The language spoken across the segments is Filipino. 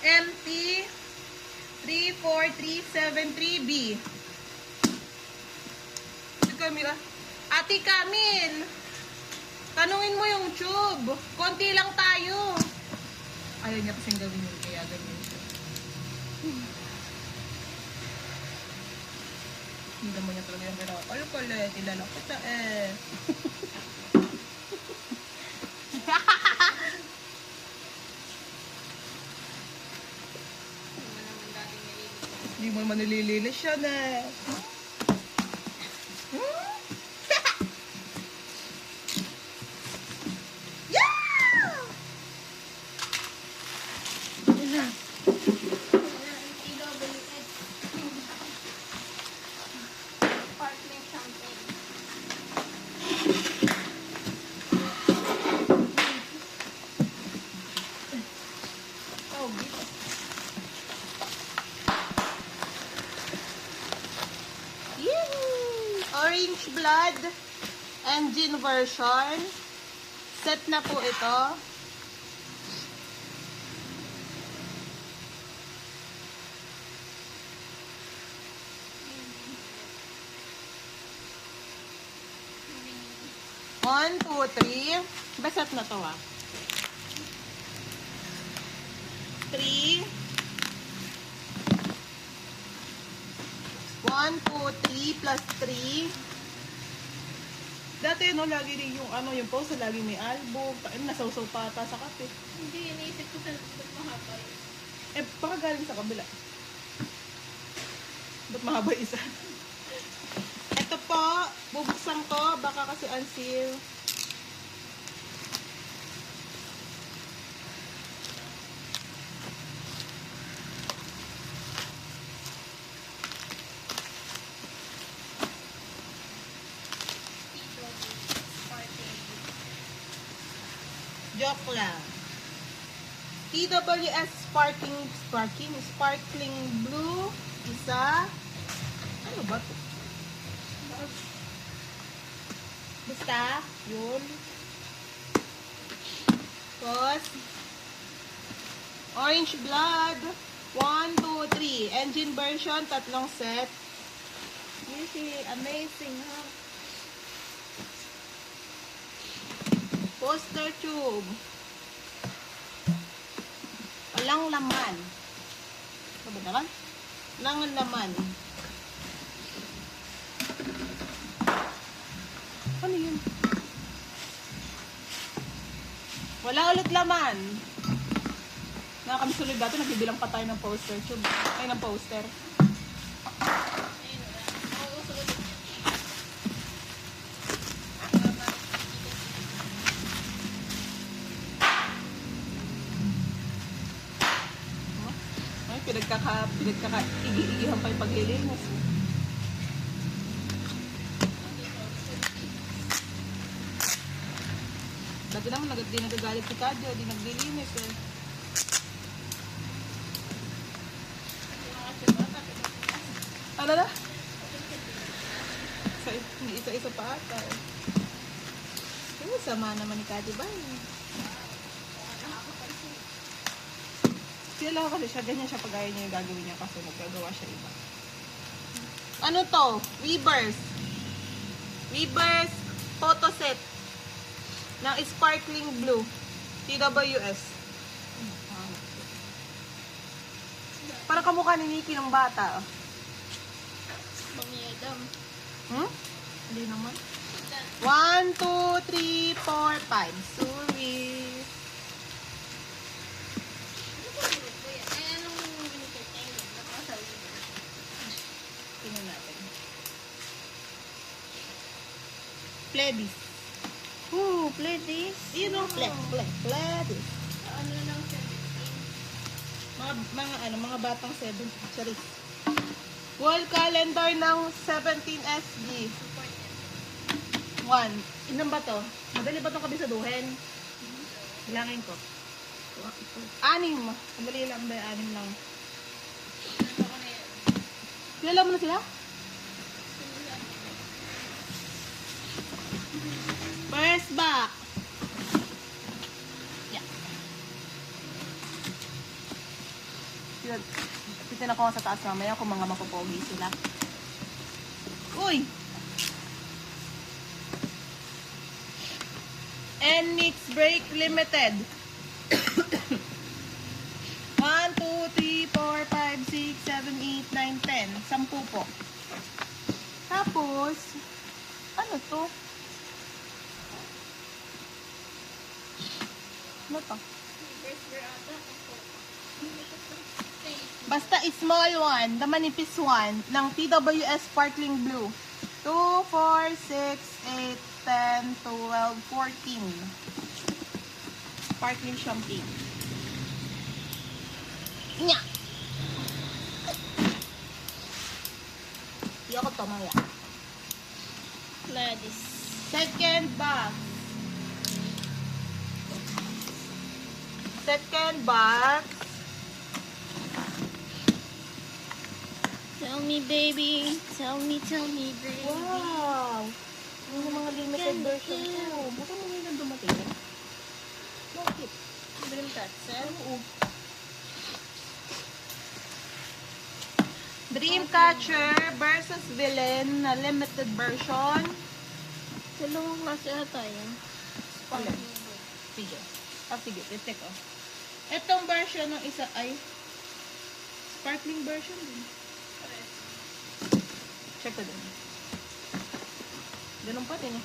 MT 34373B. Si Camila. Ate Camille, tanungin mo yung tube. Konti lang tayo. Ayaw niya kasing gawin yun, kaya ganyan siya. Hindi naman niya talaga yung gano'n. Ano pala, tilala kita eh. Hindi mo naman nililinis siya na. Orange Blood engine version. Set na po ito. One, two, three. Baset na to ah. 3. 1, 2, 3 plus 3. Dati no, lagi rin yung ano, yung post lagi may album. Nasawsaw pa ata sa kape. Hindi, iniisip ko sa mahaba yun. Eh, baka galing sa kabila. Ba't mahaba isa? Ito po, bubuksan ko. Baka kasi unseal. Joke lang. TWS Sparkling Blue. Isa. Ano ba ito? Basta. Yun. Tapos, Orange Blood. 1, 2, 3. Engine version, 3 set. Easy. Amazing, ha? Poster tube. Walang laman. Ano ba naman? Walang laman. Ano yun? Wala ulit laman. Nakakamisulog dati, nagbibilang pa tayo ng poster tube. Ay, ng poster. Pinagkaka-igi-igihan pa yung paglilinis. Dati naman, di nagagalit si Kadyo, di naglilinis eh. Ano na? Isa-isa pa ata eh. Pero sama naman ni Kadyo ba eh. Sila kasi siya, ganyan siya pag ayaw niya yung gagawin niya kasi nagkagawa siya iba. Ano to? Weavers. Weavers photo set ng sparkling blue. TWS. Para kamukha ni Nikki ng bata. Bangiyadam. Hindi naman. 1, 2, 3, 4, 5. Sorry. Tingnan natin. Pledis. Ooh, Pledis. Yun ang Pledis. Ano lang 17? Mga batang 7. Sorry. Wall calendar ng 17 SG. 1. Ilan ba to? Madali ba itong kabisaduhin? Bilangin ko. 6. Madali lang ba? 6 lang. Kilala mo na sila? First back. Yeah. Titignan ko nga sa taas mamaya kung mga mapopogi sila. Uy! NMIX Break Limited. 1, 2, 3, 4, 5, 6, 7, 8, 9, 10. 10 po. Tapos, ano to? Ano to? Basta small one, the manipis one, ng TWS Sparkling Blue. 2, 4, 6, 8, 10, 12, 14. Sparkling champagne. Nya! Hindi ako tumaya. Gladys. Second box. Second box. Tell me, baby. Tell me, baby. Wow! Yung mga limited Ganda. version ko. Bukan mo nila dumating. Bakit? Dream Catcher. Oo. Dreamcatcher versus Villain na limited version. Dalawang klase ata yan. Alin? Sige. Sige. Titik oh. Itong version ng isa ay sparkling version din. Check ko din. Ganun pa din eh.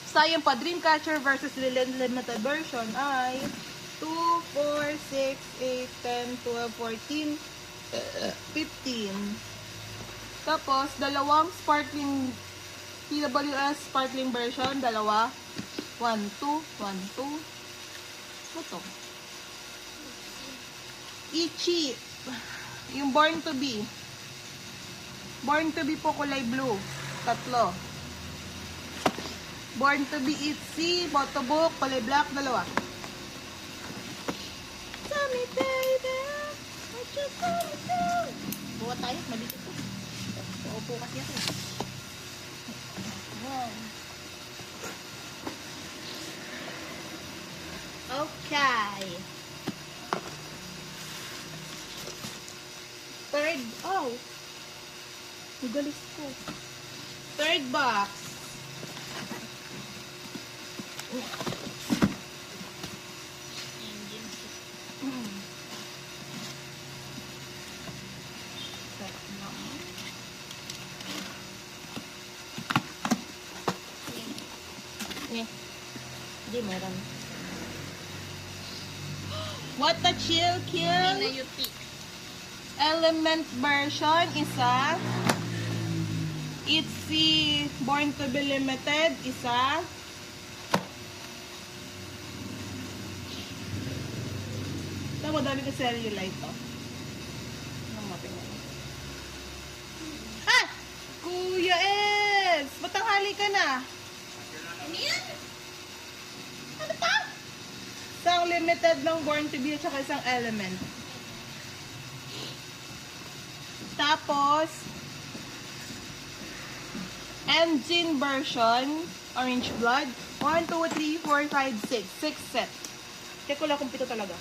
Sayang pa, Dreamcatcher versus Villain limited version ay 2, 4, 6, 8, 10, 12, 14, 15. Tapos, dalawang sparkling TWS sparkling version. Dalawa. 1, 2, 1, 2. Ano to? Ichi. Yung Born to Be. Born to Be po kulay blue. 3. Born to Be Itzy. Photobook. Kulay black. 2. Tell me, baby. What you gonna do? Buwa tayo. Mabit ito. Paupo kasi ako. Wow. Okay. Third. Oh. Magalis ko. Third box. Hindi, meron. What a chill kill. Yuti. Element version, isa. Itzy Born to Be Limited, isa. Ito, madami ka cellulite to. Anong matingin? Ah! Kuya Es! Matanghali ka na. Ano yan? Ano pa? Isang limited ng Born to Be at saka isang element. Tapos, engine version, orange blood. 1, 2, 3, 4, 5, 6. 6 set. Check ko lang kung 7 talaga.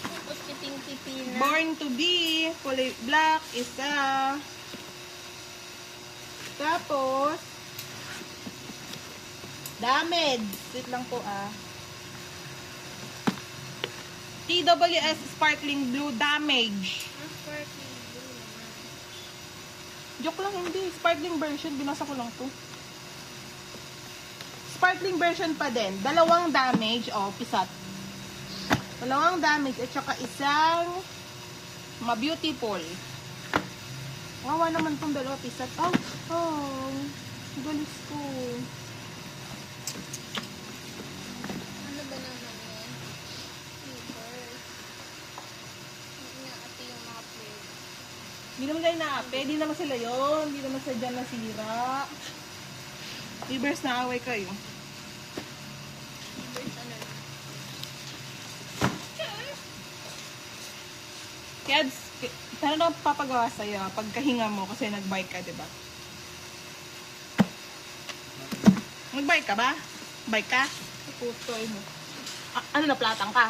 Tapos kiting-kiting na. Born to Be, kulay black, isa. Tapos, damage. Wait lang po TWS Sparkling Blue Damage. Ang sparkling blue naman. Joke lang, hindi. Sparkling version, binasa ko lang to. Sparkling version pa din. Dalawang damage, pisat. Dalawang damage at saka isang ma-beautiful. Wawa naman tong dalawa pisat. Galis ko. Ano ba naman yan? Flavors. Hindi nga ate yung mga flavors. Hindi naman tayo naape. Hindi naman sila yun. Hindi naman sadya nasira. Reverse na away kayo. Flavors ano lang. Kids, paano na papagawa sa'yo pagkahinga mo kasi nag-bike ka, diba? Nag-bike ka ba? Bike ka? Putoy mo. Ano na, platang ka?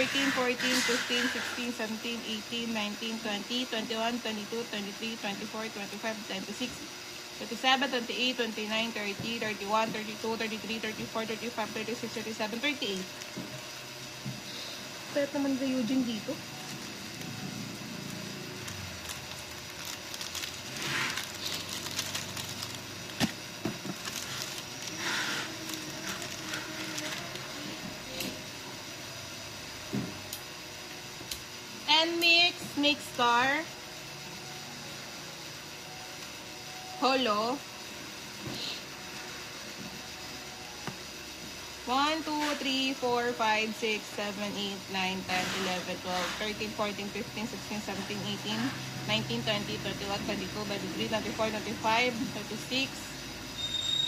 13, 14, 15, 16, 17, 18, 19, 20, 21, 22, 23, 24, 25, 26, 27, 28, 29, 30, 31, 32, 33, 34, 35, 36, 37, 38. Pwede naman sa Eugene dito. N-Mix, Mixstar, Holo. 1, 2, 3, 4, 5, 6, 7, 8, 9, 10, 11, 12, 13, 14, 15, 16, 17, 18, 19, 20, 21, 22, 23, 24, 25, 36,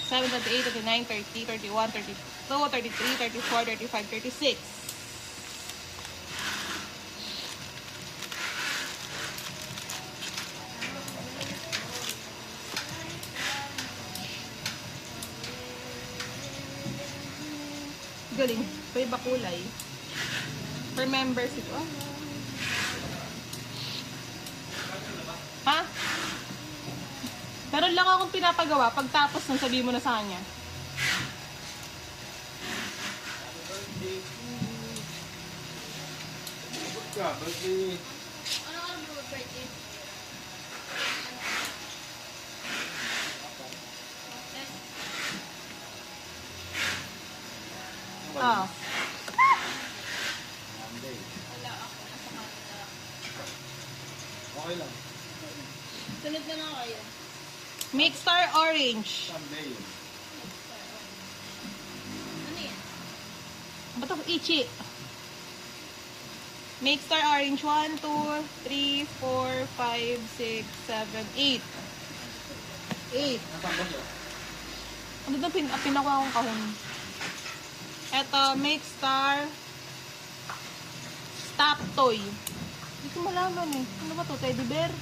7, 28, 29, 30, 31, 32, 33, 34, 35, 36. Galing. May iba kulay. Per members ito. Ha? Meron lang akong pinapagawa. Pagtapos nang sabihin mo na sa kanya. Birthday. Ano ka mo birthday? Oh. Monday. Wala ako. Nasa kanila. Okay lang. Sunod na lang kayo. Mixstar Orange. Sunday. Ano yan? Ba't ako ichi? Mixstar Orange. 1, 2, 3, 4, 5, 6, 7, 8. 8. Nasaan ba siya? Ano doon pinakuha kong kahon? Eto, Mixstar Stop Toy. Hindi ko malaman eh. Ano ba to? Teddy bear?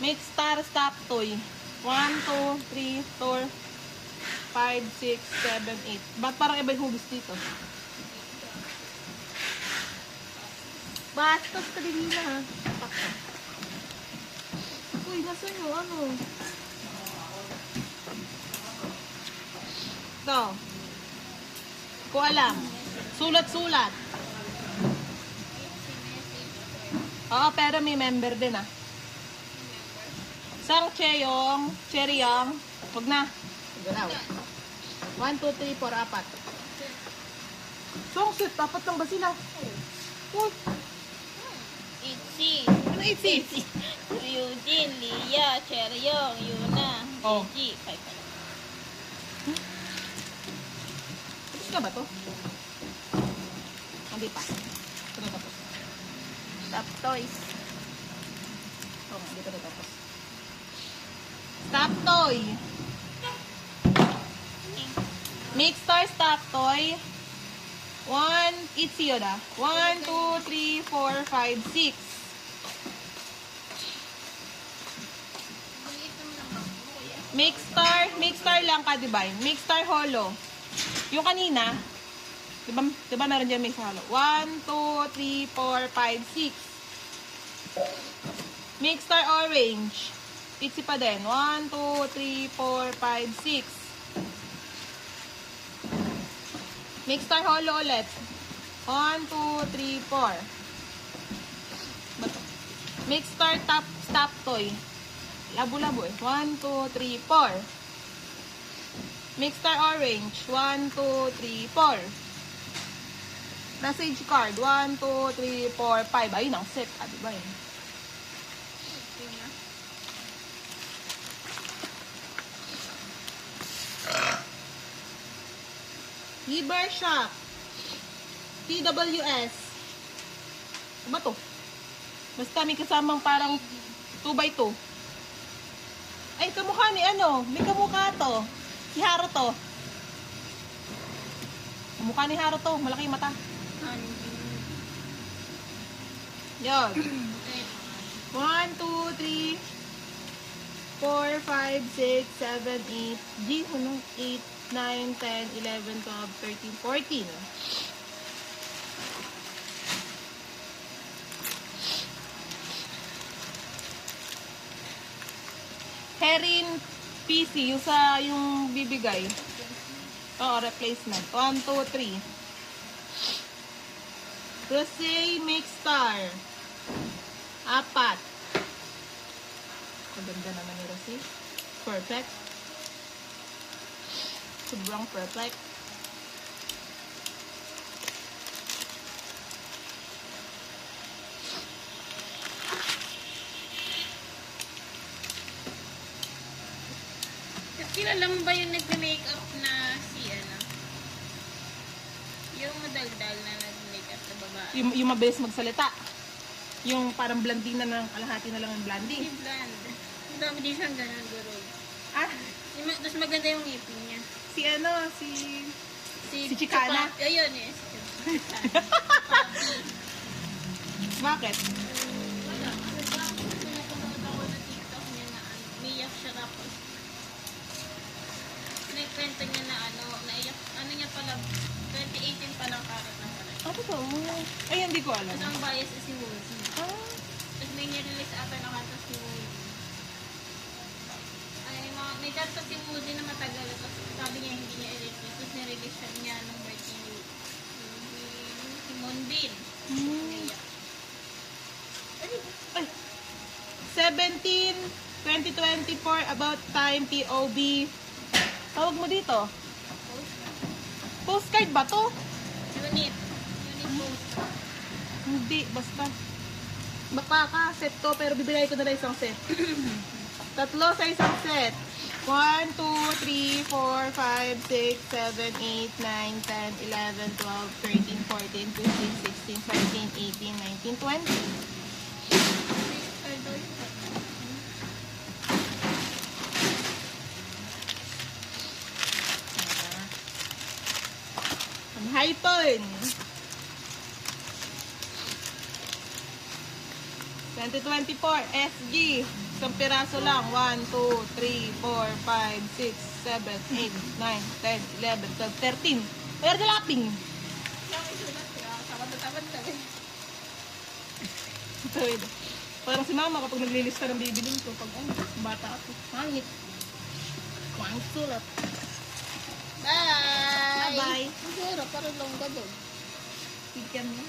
Mixstar Stop Toy. 1, 2, 3, 4, 5, 6, 7, 8. Ba't parang iba yung hugis dito? Bastos ka din nila ha. Pakto. Uy, nasa nyo? Ano? Ito. Ko alam. Sulat-sulat. Oo, pero may member din ah. Isang Cheryong. Huwag na. Galaw. 1, 2, 3, 4, 4. Song set, dapat lang ba sila? Uy, Itzy. ano iti? Eugene, Lia, Cheryong, Yuna, Oh. Gigi. 5 pala. Tapos na ba to? Hindi pa. Ito na tapos. Top toys. Oo nga, dito na tapos. Stop toy. Mixstar stop toy. 1, Itzy yun ah. 1, 2, 3, 4, 5, 6. Maliit naman ang box mo, kuya. Mixstar lang ka, Divine. Mixstar Holo. Yung kanina, diba meron dyan Mixstar Holo? 1, 2, 3, 4, 5, 6. Mixstar Orange. Itzy pa din. 1, 2, 3, 4, 5, 6. Mixstar Holo ulit. 1, 2, 3, 4. Bato. Mixstar Stop Toy. Labo-labo eh. 1, 2, 3, 4. Mixstar Orange. 1, 2, 3, 4. Message card. 1, 2, 3, 4, 5. Ayun ang set. Ah, diba yun? Ito na. Liber Shop. TWS. Ano ba to? Basta may kasamang parang 2x2. Ay, kamukha ni ano? May kamukha to. Si Haro to. Kamukha ni Haro to. Malaki yung mata. Yun. 1, 2, 3, 4, 5, 6, 7, 8. G, ano? 8, 9, 10, 11, 12, 13, 14. Herin PC, yung bibigay. Oo, replacement. 1, 2, 3. Rosé Mixstar. 4. Maganda naman ni Rosé. Perfect. Sobrang perfect. Kilala mo ba yung nag-makeup na si ano? Yung madaldal na nag-makeup na babae. Yung mabilis magsalita. Yung parang blondina ng kalahati na lang ang blondie. Si Bland. Ang dami din siyang ganun, guro. Ah, Tapos maganda yung ngipin niya. si ano, si Si Chicana? Ayun eh. Si Bakit? Wala. Kasi bakit pinapanood ako na TikTok niya na ano, umiyak siya tapos nagkwento niya na ano, naiyak, ano niya pala, 2018 pa lang karat na pala. Ano to? Ay, hindi ko alam. Tapos ang bias is si Woolsey. Ah, Tapos may nirelease ata na kanta si Woolsey. Ay, may kanta si Woolsey na matagal. Tapos sabi niya hindi niya i-release. Tapos nirelease siya niya nung birthday ni si Monbin. hmm. Umiyak. Ay, 17 2024 about time POB. Tawag mo dito. Postcard ba to? Unit. Unit post. Hindi, basta. Baka ka, set to, pero bibigay ko na lang isang set. Tatlo sa isang set. 1, 2, 3, 4, 5, 6, 7, 8, 9, 10, 11, 12, 13, 14, 15, 16, 17, 18, 19, 20. Ang hypon. 2024 SG. Isang piraso lang. 1, 2, 3, 4, 5, 6, 7, 8, 9, 10, 11, 12, 13. Pero dilaping. Yung isulat sila. Tamad-tamad kami. Ito. Parang si mama kapag naglilista ng bibilin ko. Pag bata ako. Mangit. Kuwang sulat. Bye! Bye-bye. Ang sarap. Parang longga doon. Tigyan mo.